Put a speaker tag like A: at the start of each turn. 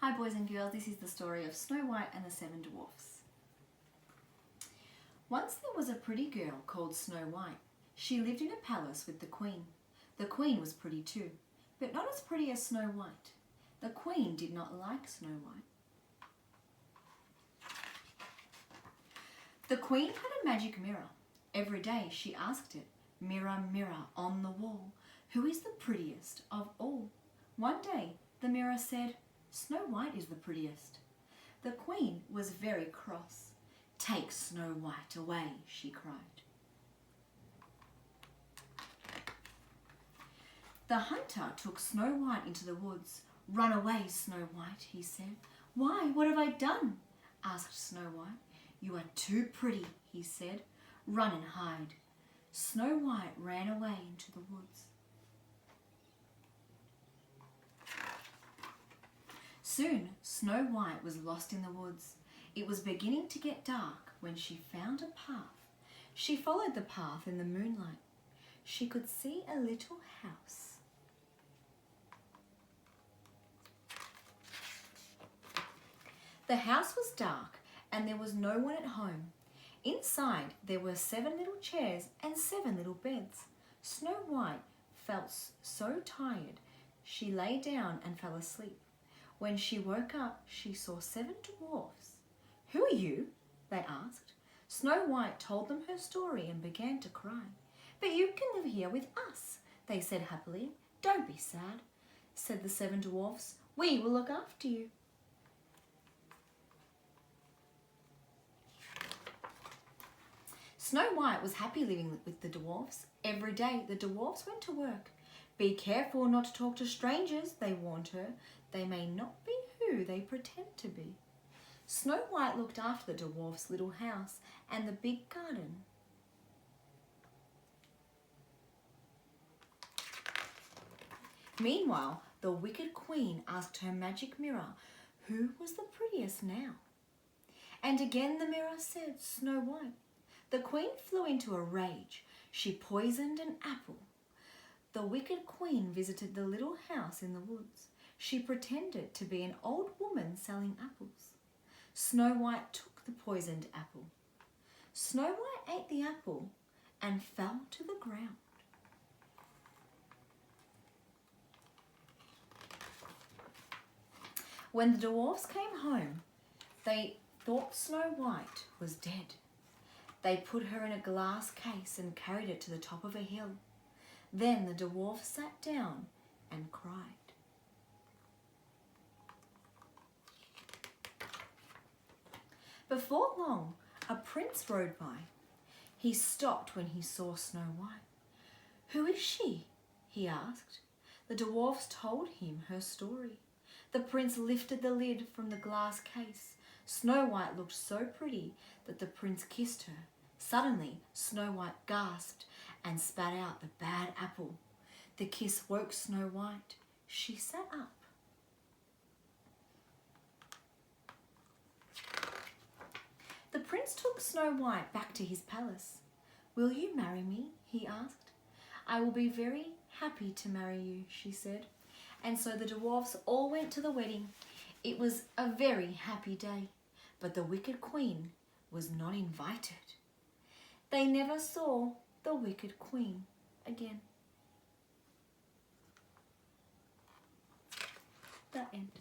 A: Hi boys and girls, this is the story of Snow White and the Seven Dwarfs. Once there was a pretty girl called Snow White. She lived in a palace with the Queen. The Queen was pretty too, but not as pretty as Snow White. The Queen did not like Snow White. The Queen had a magic mirror. Every day she asked it, "Mirror, mirror on the wall, who is the prettiest of all?" One day the mirror said, "Snow White is the prettiest." The Queen was very cross. "Take Snow White away," she cried. The hunter took Snow White into the woods. "Run away, Snow White," he said. "Why, what have I done?" asked Snow White. "You are too pretty," he said. "Run and hide." Snow White ran away into the woods. Soon, Snow White was lost in the woods. It was beginning to get dark when she found a path. She followed the path in the moonlight. She could see a little house. The house was dark and there was no one at home. Inside there were 7 little chairs and 7 little beds. Snow White felt so tired she lay down and fell asleep. When she woke up, she saw 7 dwarfs. "Who are you?" they asked. Snow White told them her story and began to cry. "But you can live here with us," they said happily. "Don't be sad," said the 7 dwarfs. "We will look after you." Snow White was happy living with the dwarfs. Every day the dwarfs went to work. "Be careful not to talk to strangers," they warned her. "They may not be who they pretend to be." Snow White looked after the dwarfs' little house and the big garden. Meanwhile, the wicked Queen asked her magic mirror who was the prettiest now. And again the mirror said, "Snow White." The Queen flew into a rage. She poisoned an apple. The wicked Queen visited the little house in the woods. She pretended to be an old woman selling apples. Snow White took the poisoned apple. Snow White ate the apple and fell to the ground. When the dwarfs came home, they thought Snow White was dead. They put her in a glass case and carried it to the top of a hill. Then the dwarf sat down and cried. Before long, a prince rode by. He stopped when he saw Snow White. "Who is she?" he asked. The dwarfs told him her story. The prince lifted the lid from the glass case. Snow White looked so pretty that the prince kissed her. Suddenly, Snow White gasped and spat out the bad apple. The kiss woke Snow White. She sat up. The prince took Snow White back to his palace. "Will you marry me?" he asked. "I will be very happy to marry you," she said. And so the dwarfs all went to the wedding. It was a very happy day, but the wicked Queen was not invited. They never saw the wicked Queen again. The end.